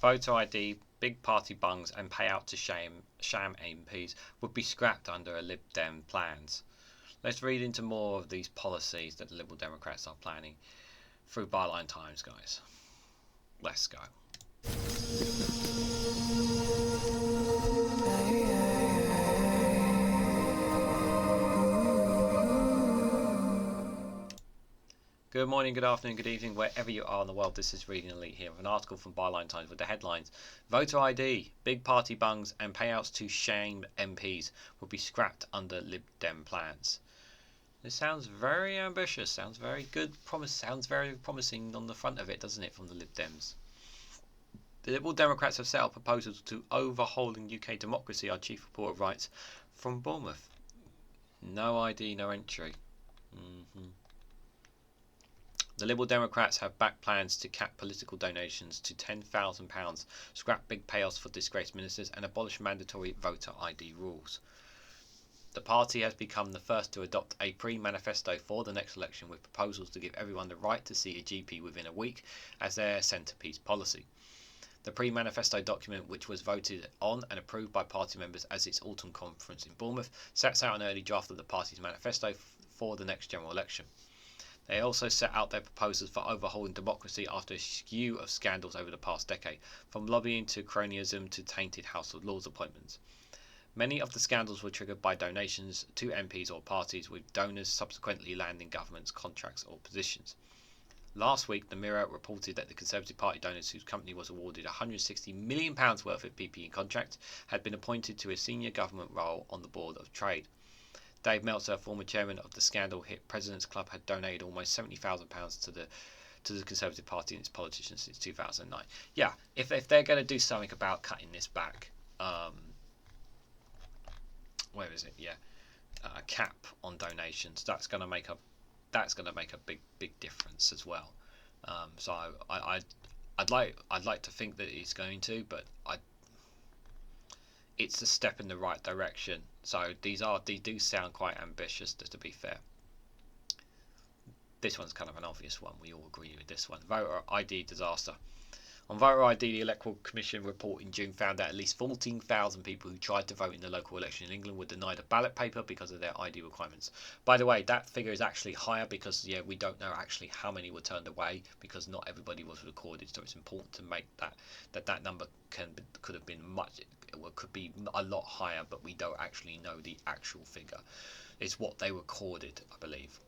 Voter ID, big party bungs and payout to sham MPs would be scrapped under a Lib Dem plans. Let's read into more of these policies that the Liberal Democrats are planning through Byline Times, guys. Let's go. Good morning, good afternoon, good evening, wherever you are in the world. This is Reading Elite here with an article from Byline Times with the headlines: Voter ID, big party bungs and payouts to shame MPs will be scrapped under Lib Dem plans. This sounds very ambitious, sounds very good, sounds very promising on the front of it, doesn't it, from the Lib Dems? The Liberal Democrats have set up proposals to overhauling UK democracy, our chief reporter writes from Bournemouth. No ID, no entry. The Liberal Democrats have backed plans to cap political donations to £10,000, scrap big payoffs for disgraced ministers and abolish mandatory voter ID rules. The party has become the first to adopt a pre-manifesto for the next election, with proposals to give everyone the right to see a GP within a week as their centrepiece policy. The pre-manifesto document, which was voted on and approved by party members at its autumn conference in Bournemouth, sets out an early draft of the party's manifesto for the next general election. They also set out their proposals for overhauling democracy after a skew of scandals over the past decade, from lobbying to cronyism to tainted House of Lords appointments. Many of the scandals were triggered by donations to MPs or parties, with donors subsequently landing government's contracts or positions. Last week, the Mirror reported that the Conservative Party donors whose company was awarded £160 million worth of PPE contracts had been appointed to a senior government role on the Board of Trade. Dave Meltzer, former chairman of the scandal-hit President's Club, had donated almost £70,000 to the Conservative Party and its politicians since 2009. Yeah, if they're going to do something about cutting this back, where is it? Yeah, a cap on donations. That's going to make a big difference as well. So I'd like to think that it's going to, but it's a step in the right direction. So they do sound quite ambitious, to be fair. This one's kind of an obvious one. We all agree with this one. Voter ID disaster. On voter ID, the Electoral Commission report in June found that at least 14,000 people who tried to vote in the local election in England were denied a ballot paper because of their ID requirements. By the way, that figure is actually higher because we don't know actually how many were turned away, because not everybody was recorded. So it's important to make that number could have been could be a lot higher, but we don't actually know the actual figure. It's what they recorded, I believe.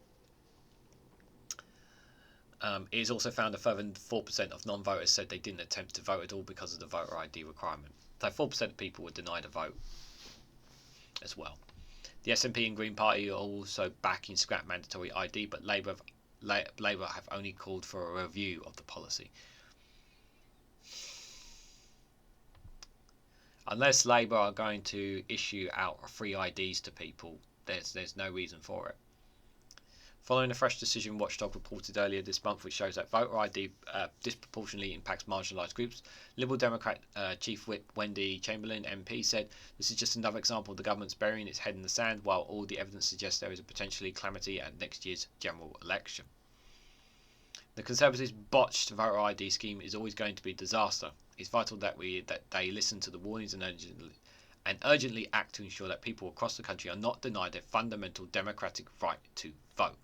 It is also found a further 4% of non-voters said they didn't attempt to vote at all because of the voter ID requirement. So 4% of people were denied a vote as well. The SNP and Green Party are also backing scrap mandatory ID, but Labour have only called for a review of the policy. Unless Labour are going to issue out free IDs to people, there's no reason for it. Following a fresh decision Watchdog reported earlier this month, which shows that voter ID disproportionately impacts marginalised groups, Liberal Democrat Chief Whip Wendy Chamberlain MP said, "This is just another example of the government's burying its head in the sand, while all the evidence suggests there is a potentially calamity at next year's general election." The Conservatives' botched voter ID scheme is always going to be a disaster. It's vital that they listen to the warnings and urgently act to ensure that people across the country are not denied their fundamental democratic right to vote.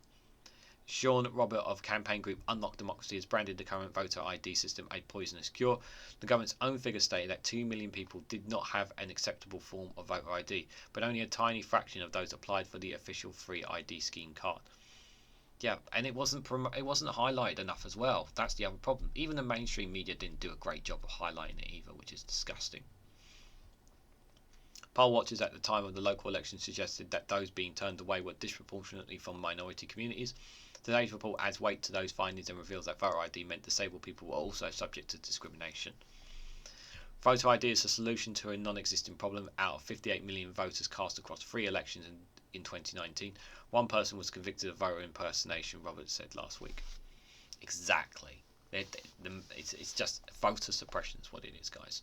Sean Robert of campaign group Unlock Democracy has branded the current voter ID system a poisonous cure. The government's own figures state that 2 million people did not have an acceptable form of voter ID, but only a tiny fraction of those applied for the official free ID scheme card. Yeah, and it wasn't highlighted enough as well. That's the other problem. Even the mainstream media didn't do a great job of highlighting it either, which is disgusting. Poll watchers at the time of the local election suggested that those being turned away were disproportionately from minority communities. Today's report adds weight to those findings and reveals that voter ID meant disabled people were also subject to discrimination. Voter ID is a solution to a non-existent problem. Out of 58 million voters cast across 3 elections in 2019, one person was convicted of voter impersonation, Roberts said last week. Exactly. It's just voter suppression is what it is, guys.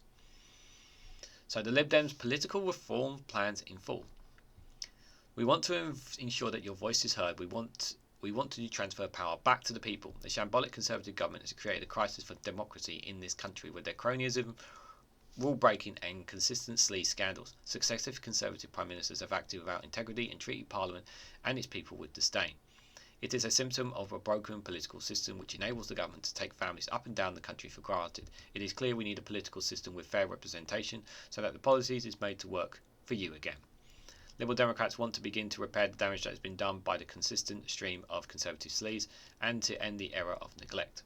So the Lib Dems' political reform plans in full. We want to ensure that your voice is heard. We want We want to transfer power back to the people. The shambolic Conservative government has created a crisis for democracy in this country with their cronyism, rule breaking, and consistent sleaze scandals. Successive Conservative Prime Ministers have acted without integrity and treated Parliament and its people with disdain. It is a symptom of a broken political system which enables the government to take families up and down the country for granted. It is clear we need a political system with fair representation so that the policies is made to work for you again. Liberal Democrats want to begin to repair the damage that has been done by the consistent stream of Conservative sleaze and to end the era of neglect.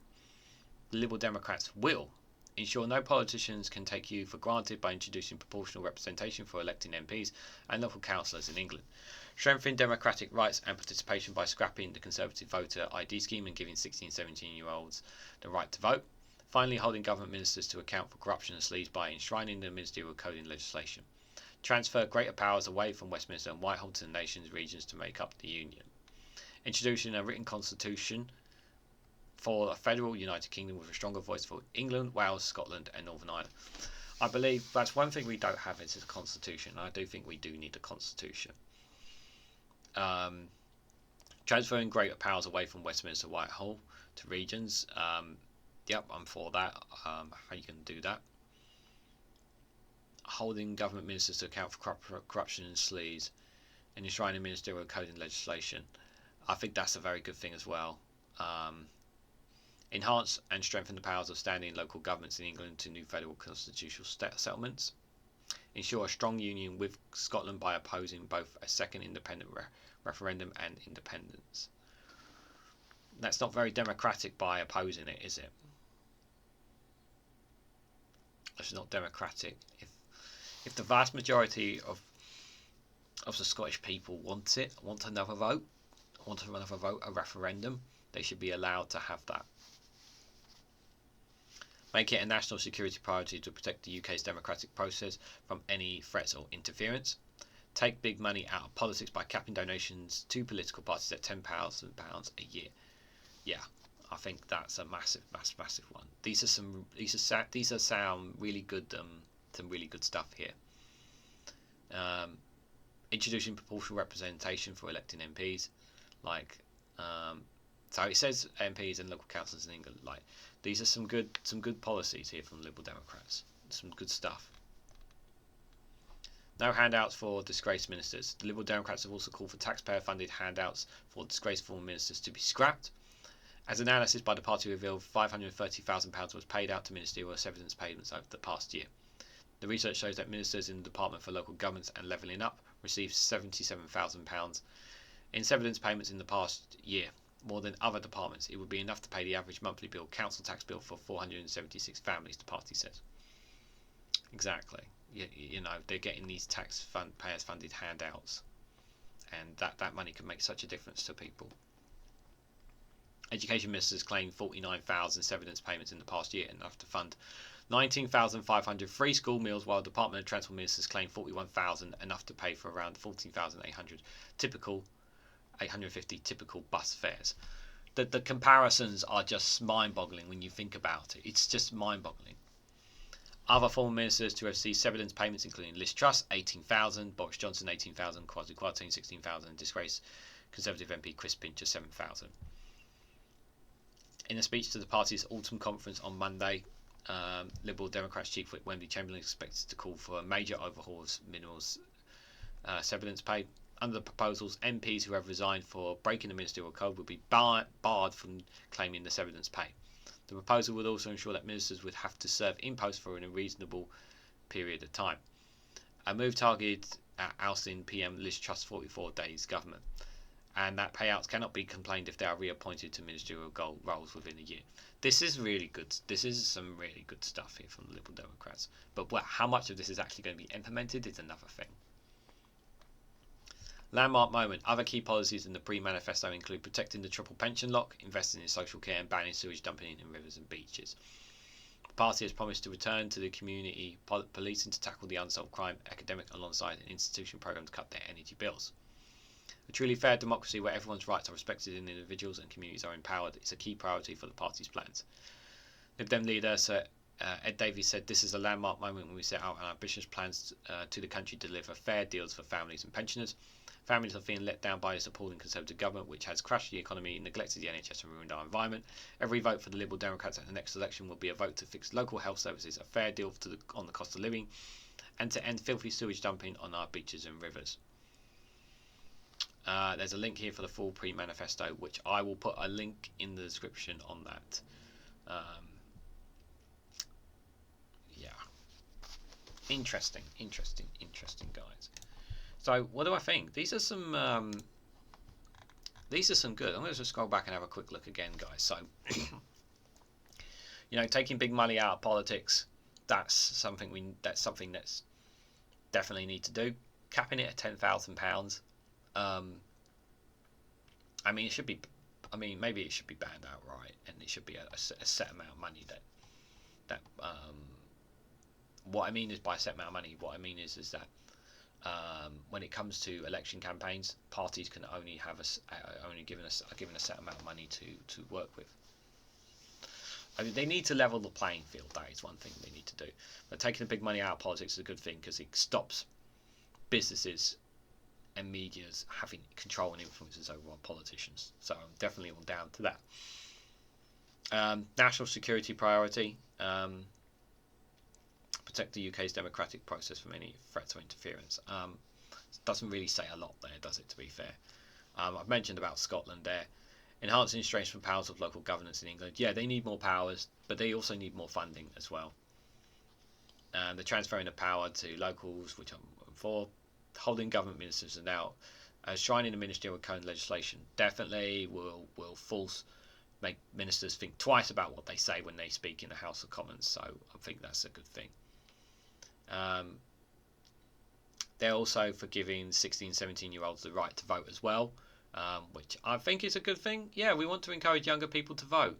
The Liberal Democrats will ensure no politicians can take you for granted by introducing proportional representation for electing MPs and local councillors in England. Strengthen democratic rights and participation by scrapping the Conservative voter ID scheme and giving 16-17-year-olds the right to vote. Finally, holding government ministers to account for corruption and sleaze by enshrining the ministerial code in legislation. Transfer greater powers away from Westminster and Whitehall to the nation's regions to make up the Union. Introducing a written constitution for a federal United Kingdom with a stronger voice for England, Wales, Scotland and Northern Ireland. I believe that's one thing we don't have is a constitution. I do think we do need a constitution. Transferring greater powers away from Westminster, Whitehall to regions. Yep, I'm for that. How you going to do that? Holding government ministers to account for corruption and sleaze and enshrining ministerial code in legislation. I think that's a very good thing as well. Enhance and strengthen the powers of standing local governments in England to new federal constitutional settlements. Ensure a strong union with Scotland by opposing both a second independent referendum and independence. That's not very democratic by opposing it, is it? It's not democratic. If the vast majority of the Scottish people want another vote, a referendum, they should be allowed to have that. Make it a national security priority to protect the UK's democratic process from any threats or interference. Take big money out of politics by capping donations to political parties at £10,000 a year. Yeah, I think that's a massive one. These are some really good stuff here. Introducing proportional representation for electing MPs, so it says MPs and local councillors in England. These are some good policies here from the Liberal Democrats. Some good stuff. No handouts for disgraced ministers. The Liberal Democrats have also called for taxpayer-funded handouts for disgraceful ministers to be scrapped. As analysis by the party revealed, £530,000 was paid out to ministerial severance payments over the past year. The research shows that ministers in the Department for Local Governments and Levelling Up received £77,000 in severance payments in the past year. More than other departments, it would be enough to pay the average monthly council tax bill for 476 families, the party says. Exactly. You know, they're getting these taxpayers funded handouts, and that money can make such a difference to people. Education ministers claimed 49,000 severance payments in the past year, enough to fund 19,500 free school meals, while Department of Transport ministers claimed 41,000, enough to pay for around 850 typical bus fares. The comparisons are just mind-boggling when you think about it. It's just mind-boggling. Other former ministers to receive severance payments including Liz Truss, 18,000, Boris Johnson, 18,000, Kwasi Kwarteng, 16,000, and disgraced Conservative MP Chris Pincher, 7,000. In a speech to the party's autumn conference on Monday, Liberal Democrats Chief Whip Wembley Chamberlain expected to call for a major overhaul of minimals severance pay. Under the proposals, MPs who have resigned for breaking the ministerial code would be barred from claiming the severance pay. The proposal would also ensure that ministers would have to serve in post for a reasonable period of time. A move targeted at ousting PM Liz Truss' 44 days government, and that payouts cannot be complained if they are reappointed to ministerial roles within a year. This is really good. This is some really good stuff here from the Liberal Democrats. But how much of this is actually going to be implemented is another thing. Landmark moment. Other key policies in the pre-manifesto include protecting the triple pension lock, investing in social care and banning sewage dumping in rivers and beaches. The party has promised to return to the community policing to tackle the unsolved crime, academic alongside an institution programme to cut their energy bills. A truly fair democracy where everyone's rights are respected and individuals and communities are empowered is a key priority for the party's plans. Lib Dem leader Sir Ed Davies said, "This is a landmark moment when we set out our ambitious plans to the country to deliver fair deals for families and pensioners. Families are feeling let down by this appalling Conservative government, which has crashed the economy, neglected the NHS and ruined our environment. Every vote for the Liberal Democrats at the next election will be a vote to fix local health services, a fair deal on the cost of living, and to end filthy sewage dumping on our beaches and rivers." There's a link here for the full pre-manifesto, which I will put a link in the description on that. Yeah, interesting, guys. So, what do I think? These are some good. I'm going to just scroll back and have a quick look again, guys. So, taking big money out of politics, that's something that's definitely need to do. Capping it at £10,000. I mean, it should be. I mean, maybe it should be banned outright, and it should be a set amount of money that. What I mean is by a set amount of money. What I mean is that when it comes to election campaigns, parties can only have given a set amount of money to work with. I mean, they need to level the playing field. That is one thing they need to do. But taking the big money out of politics is a good thing because it stops businesses and media's having control and influences over our politicians. So I'm definitely all down to that. National security priority. Protect the UK's democratic process from any threats or interference. Doesn't really say a lot there, does it, to be fair? I've mentioned about Scotland there. Enhancing the strength and powers of local governance in England. Yeah, they need more powers, but they also need more funding as well. The transferring of power to locals, which I'm for. Holding government ministers are now enshrining the ministerial code legislation. Definitely will make ministers think twice about what they say when they speak in the House of Commons. So I think that's a good thing. They're also for giving 16, 17-year-olds the right to vote as well, which I think is a good thing. Yeah, we want to encourage younger people to vote,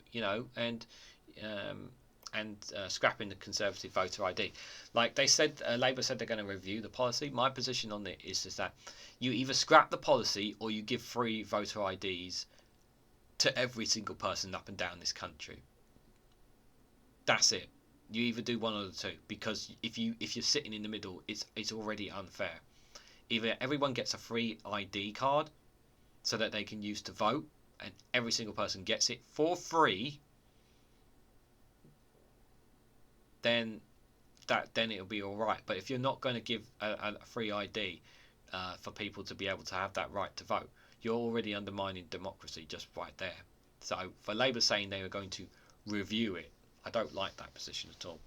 and scrapping the Conservative voter ID. Like they said, Labour said they're going to review the policy. My position on it is just that you either scrap the policy or you give free voter IDs to every single person up and down this country. That's it. You either do one or the two, because if you're sitting in the middle, it's already unfair. Either everyone gets a free ID card so that they can use to vote, and every single person gets it for free, then it'll be all right. But if you're not going to give a free ID for people to be able to have that right to vote, you're already undermining democracy just right there. So for Labour saying they were going to review it, I don't like that position at all.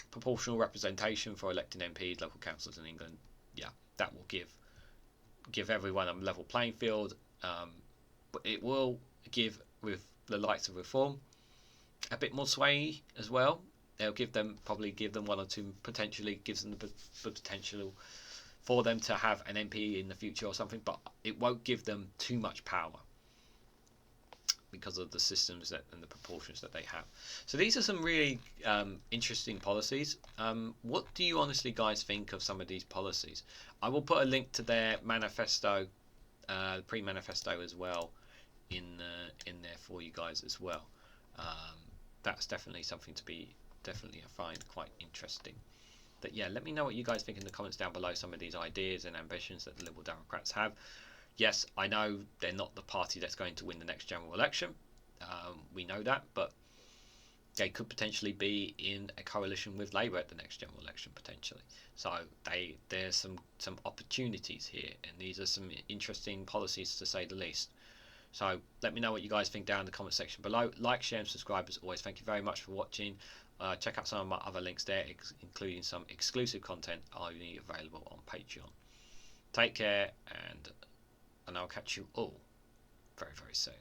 Proportional representation for elected MPs, local councils in England. Yeah, that will give everyone a level playing field. But it will give, with the likes of Reform, a bit more sway as well. They'll probably give them one or two, potentially gives them the potential for them to have an MP in the future or something, but it won't give them too much power because of the systems and the proportions that they have. So these are some really interesting policies. What do you honestly guys think of some of these policies? I will put a link to their manifesto, pre-manifesto as well, in there for you guys as well. That's definitely something to be I find quite interesting. But yeah, let me know what you guys think in the comments down below. Some of these ideas and ambitions that the Liberal Democrats have. Yes, I know they're not the party that's going to win the next general election. We know that, but they could potentially be in a coalition with Labour at the next general election potentially. So there's some opportunities here, and these are some interesting policies to say the least. So let me know what you guys think down in the comment section below. Like, share and subscribe as always. Thank you very much for watching. Check out some of my other links there, including some exclusive content only available on Patreon. Take care, and I'll catch you all very, very soon.